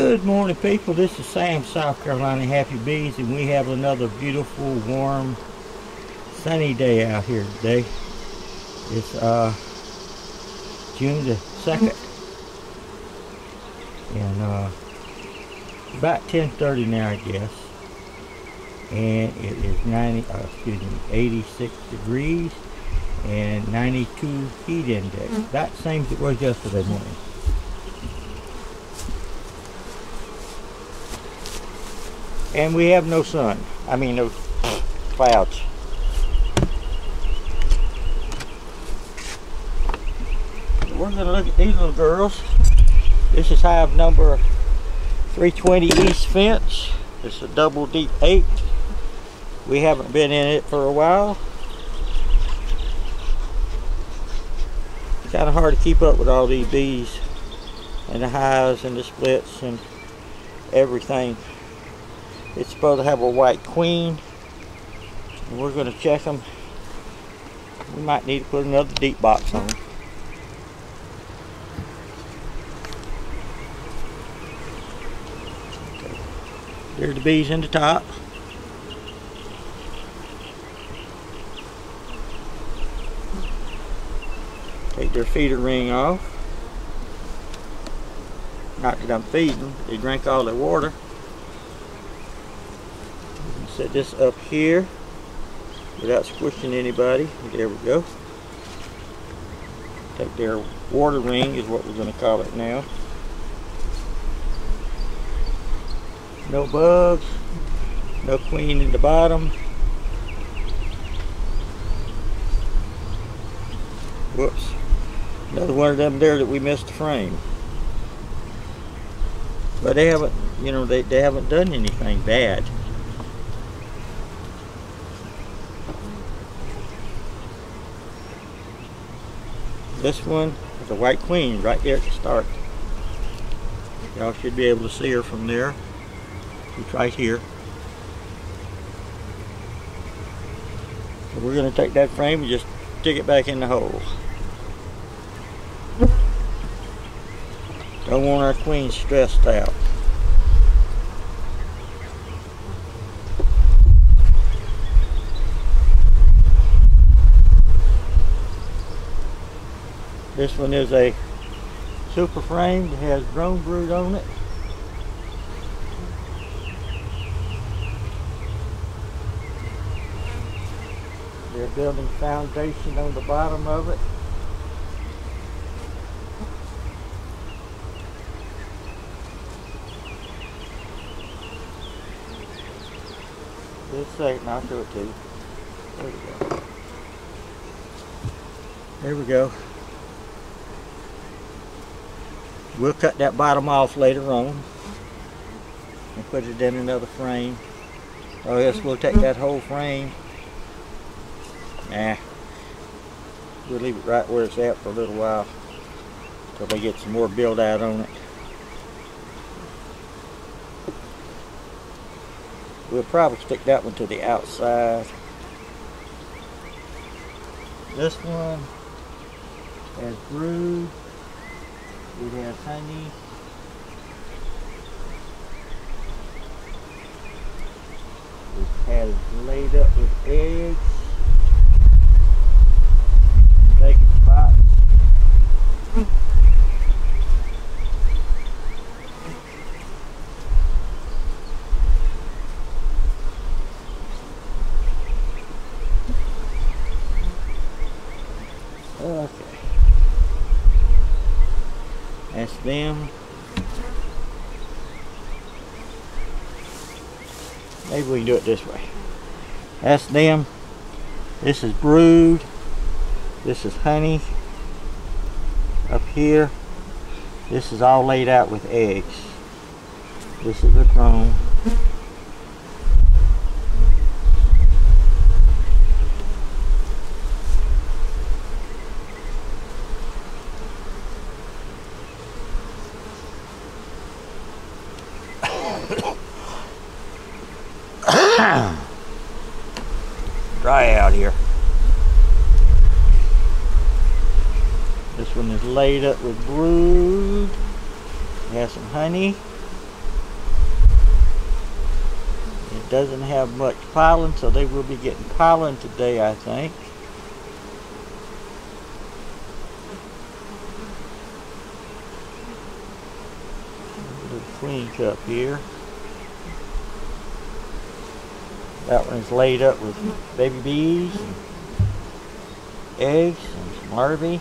Good morning, people. This is Sam, South Carolina Happy Bees, and we have another beautiful, warm, sunny day out here today. It's June the 2nd, and about 10:30 now, I guess. And it is 86 degrees and 92 heat index. About the same as it was yesterday morning. And we have no sun. I mean, no clouds. We're going to look at these little girls. This is hive number 320 East Fence. It's a double deep 8. We haven't been in it for a while. It's kind of hard to keep up with all these bees and the hives and the splits and everything. It's supposed to have a white queen, and we're going to check them. We might need to put another deep box on them. Okay. There's the bees in the top. Take their feeder ring off. Not that I'm feeding, they drank all their water. Set this up here without squishing anybody. There we go. Take their water ring is what we're going to call it now. No bugs, no queen in the bottom. Whoops. Another one of them there that we missed the frame. But they haven't, you know, they haven't done anything bad. This one is a white queen right there at the start. Y'all should be able to see her from there. It's right here. So we're going to take that frame and just stick it back in the hole. Don't want our queen stressed out. This one is a super frame that has drone brood on it. They're building foundation on the bottom of it. Just a second, I'll show it to you. There we go. There we go. We'll cut that bottom off later on and put it in another frame. Or else we'll take that whole frame. Nah. We'll leave it right where it's at for a little while until they get some more build out on it. We'll probably stick that one to the outside. This one has brood. It has honey. It has laid up with eggs. Vacant spots. Okay. That's them. Maybe we can do it this way. That's them. This is brood. This is honey. Up here. This is all laid out with eggs. This is the drone. Dry out here. This one is laid up with brood. It has some honey. doesn't have much pollen, so they will be getting pollen today, I think. A little queen cup here. That one's laid up with baby bees, and eggs, and some larvae,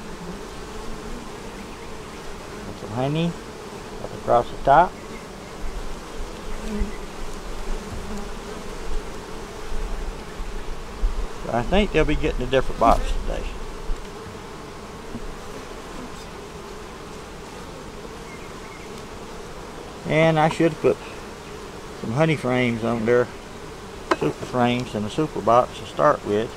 and some honey up across the top. So I think they'll be getting a different box today. And I should put some honey frames on there, super frames in a super box to start with,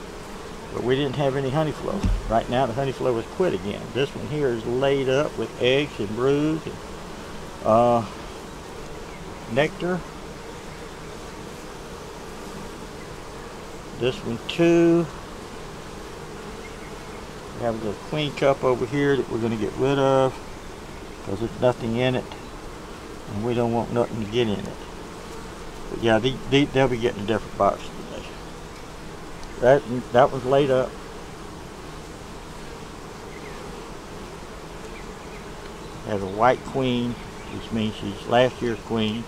but we didn't have any honey flow. Right now the honey flow is quit again. This one here is laid up with eggs and brood and nectar. This one too. We have the queen cup over here that we're going to get rid of because there's nothing in it and we don't want nothing to get in it. But yeah, they'll be getting a different box today. That was laid up. Has a white queen, which means she's last year's queen.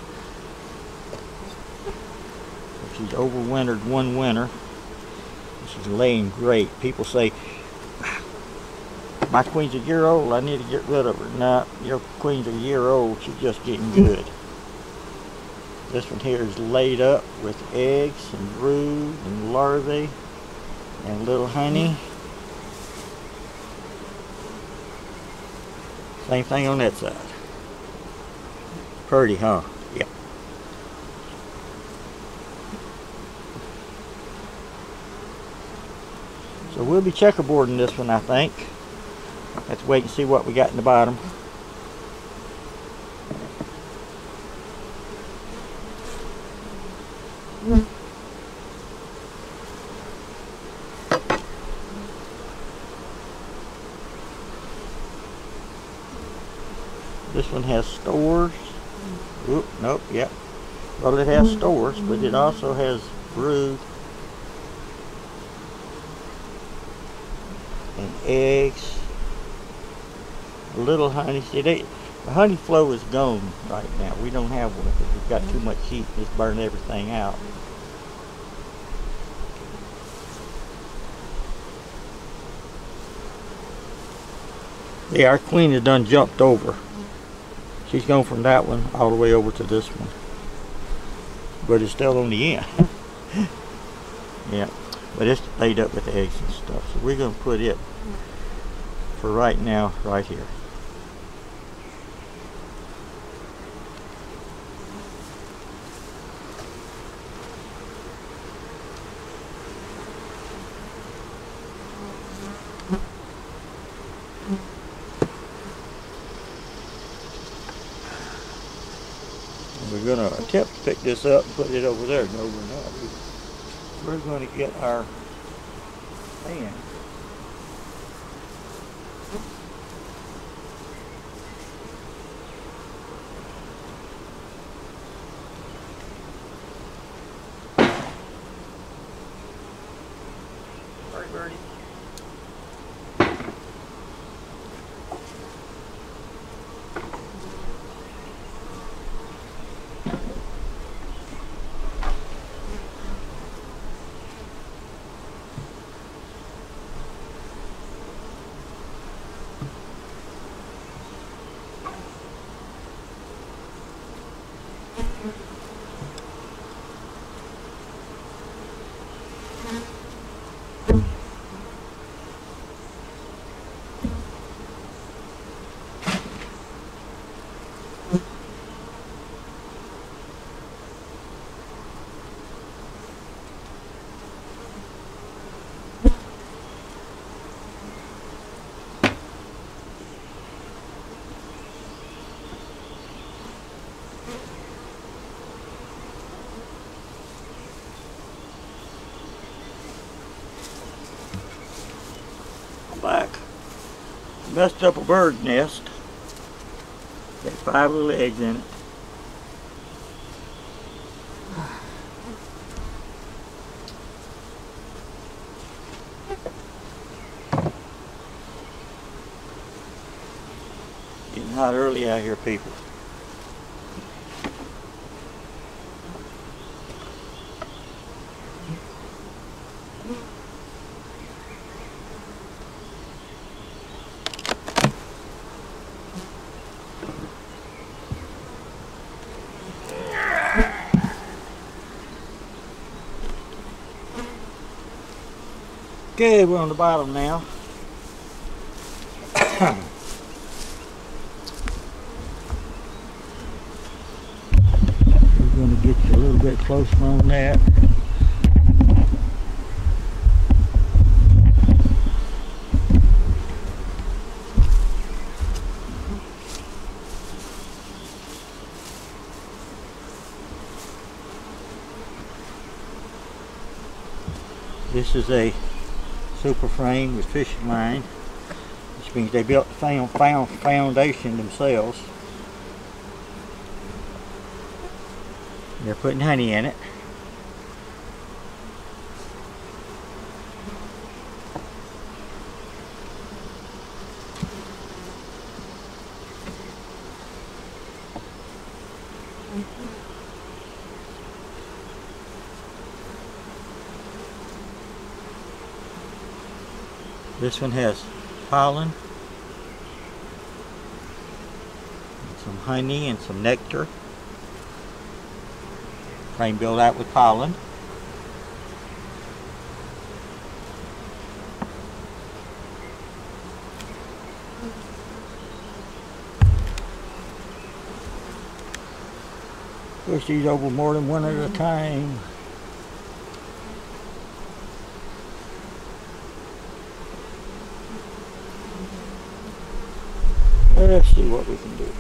She's overwintered one winter. She's laying great. People say, my queen's a year old, I need to get rid of her. No, your queen's a year old, she's just getting good. This one here is laid up with eggs and brood and larvae and little honey. Same thing on that side. Pretty, huh? Yep. So we'll be checkerboarding this one, I think. Let's wait and see what we got in the bottom. This one has stores. Oop, nope, yep. Well, it has stores, but it also has brood and eggs. A little honey. See, the honey flow is gone right now. We don't have one because we've got too much heat and it's burning everything out. Yeah, our queen has done jumped over. She's gone from that one all the way over to this one. But it's still on the end. Yeah, but it's laid up with eggs and stuff. So we're going to put it for right now, right here. We're going to attempt to pick this up and put it over there. No, we're not. We're going to get our fan. Sorry, birdie. Back. Messed up a bird nest. Got 5 little eggs in it. hot early out here, people. Okay, we're on the bottom now. We're going to get you a little bit closer on that. This is a super frame with fishing line, which means they built the foundation themselves. They're putting honey in it. This one has pollen, some honey and some nectar. Frame built out with pollen. Push these over more than one at a time. Let's see what we can do here.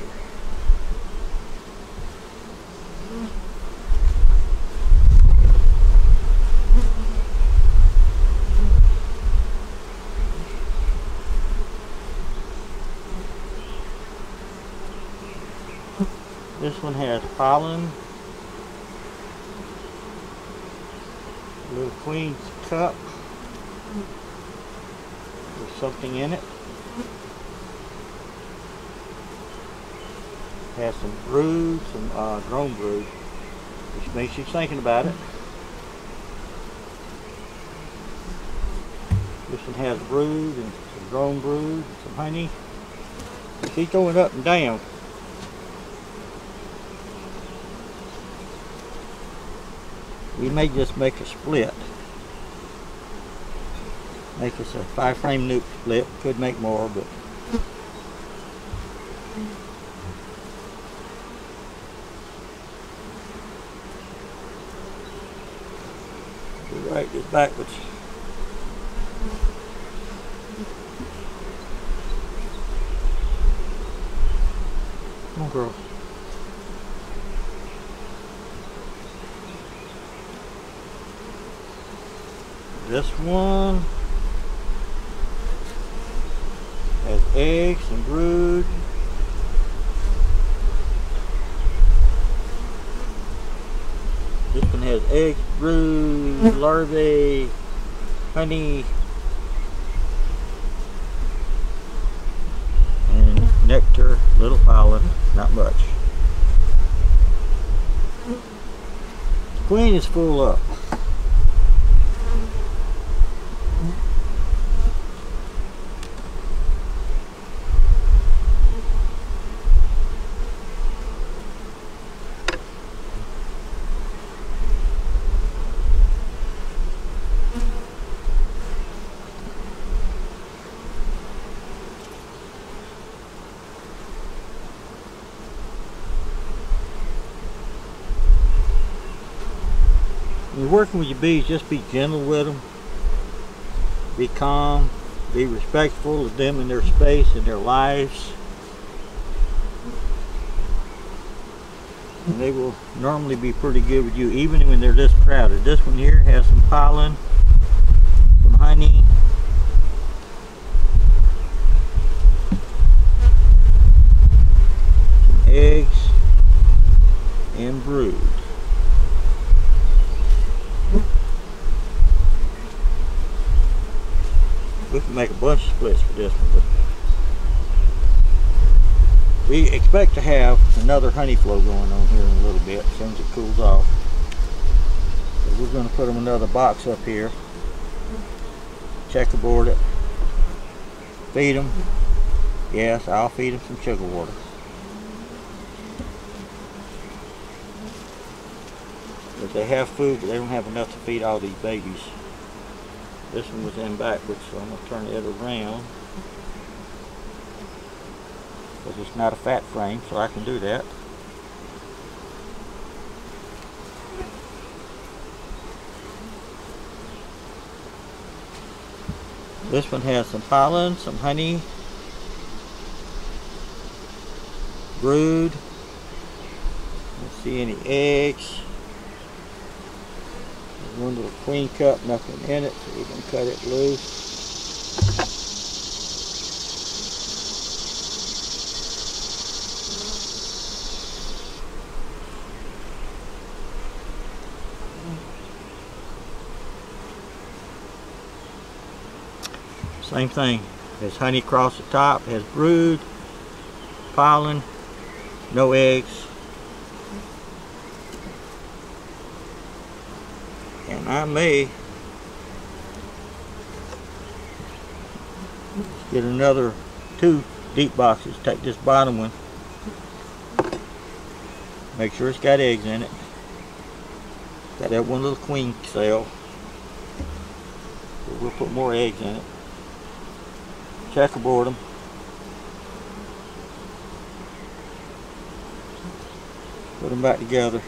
This one has pollen, a little queen's cup with something in it. Has some brood, some drone brood, which makes you thinking about it. This one has brood and some drone brood, and some honey. Keep going up and down. We may just make a split. Make us a 5-frame nuke split. Could make more, but right this backwards. Come on, girl. This one has eggs and brood. This one has eggs, brood, larvae, honey, and nectar, little pollen, not much. The queen is full up. When you're working with your bees, just be gentle with them, be calm, be respectful of them and their space and their lives, and they will normally be pretty good with you even when they're this crowded. This one here has some pollen, some honey, some eggs, and brood. We can make a bunch of splits for this one, but We expect to have another honey flow going on here in a little bit as soon as it cools off. So we're going to put them in another box up here. Checkerboard it. Feed them. Yes, I'll feed them some sugar water. But they have food, but they don't have enough to feed all these babies. This one was in backwards, so I'm going to turn it around. Because it's not a fat frame, so I can do that. This one has some pollen, some honey, brood. Don't see any eggs. There's one little queen cup, nothing in it, so we can cut it loose. Same thing, there's honey across the top, has brood, pollen, no eggs. And I may get another 2 deep boxes, take this bottom one, make sure it's got eggs in it. Got that one little queen cell. We'll put more eggs in it. Checkerboard them. Put them back together.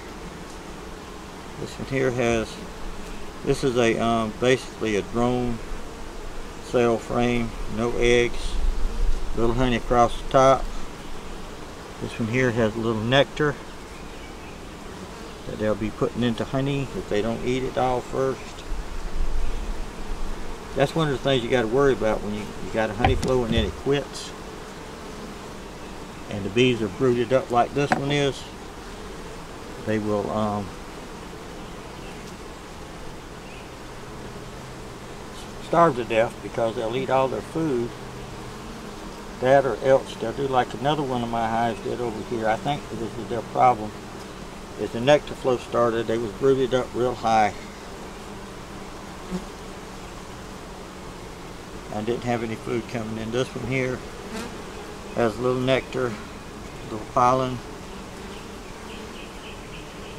This one here has, this is a basically a drone cell frame, no eggs, little honey across the top. This one here has a little nectar that they'll be putting into honey if they don't eat it all first. That's one of the things you got to worry about when you got a honey flow and then it quits. And the bees are brooded up like this one is. They will starve to death because they'll eat all their food. That or else they'll do like another one of my hives did over here. I think this is their problem. As the nectar flow started, they was brooded up real high. I didn't have any food coming in. This one here has a little nectar, a little pollen,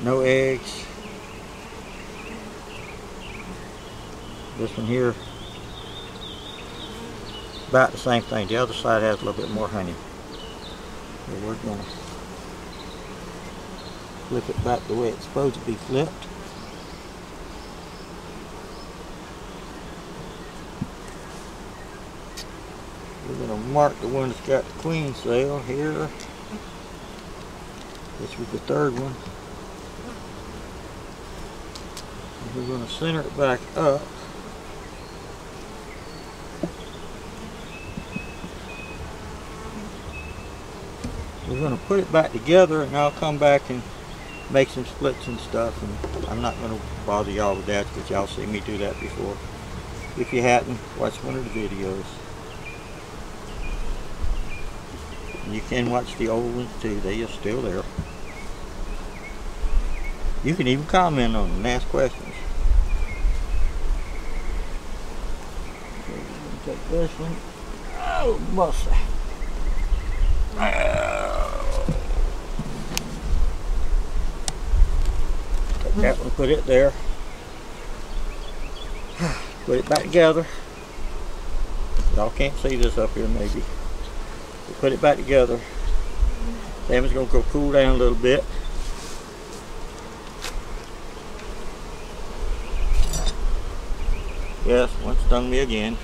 no eggs. This one here, about the same thing. The other side has a little bit more honey. So we're going to flip it back the way it's supposed to be flipped. We're going to mark the one that's got the queen cell here. This was the third one. And we're going to center it back up. We're going to put it back together and I'll come back and make some splits and stuff. And I'm not going to bother y'all with that because y'all seen me do that before. If you hadn't, watch one of the videos. You can watch the old ones too, they are still there. You can even comment on them and ask questions. Okay, we're going to take this one. Oh, muscle. Take that one, put it there. Put it back together. Y'all can't see this up here maybe. Put it back together. Then it's going to go cool down a little bit. Yes, one stung me again.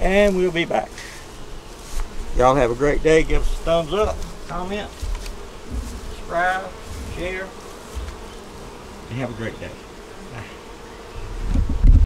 And we'll be back. Y'all have a great day. Give us a thumbs up, comment, subscribe, share, and have a great day.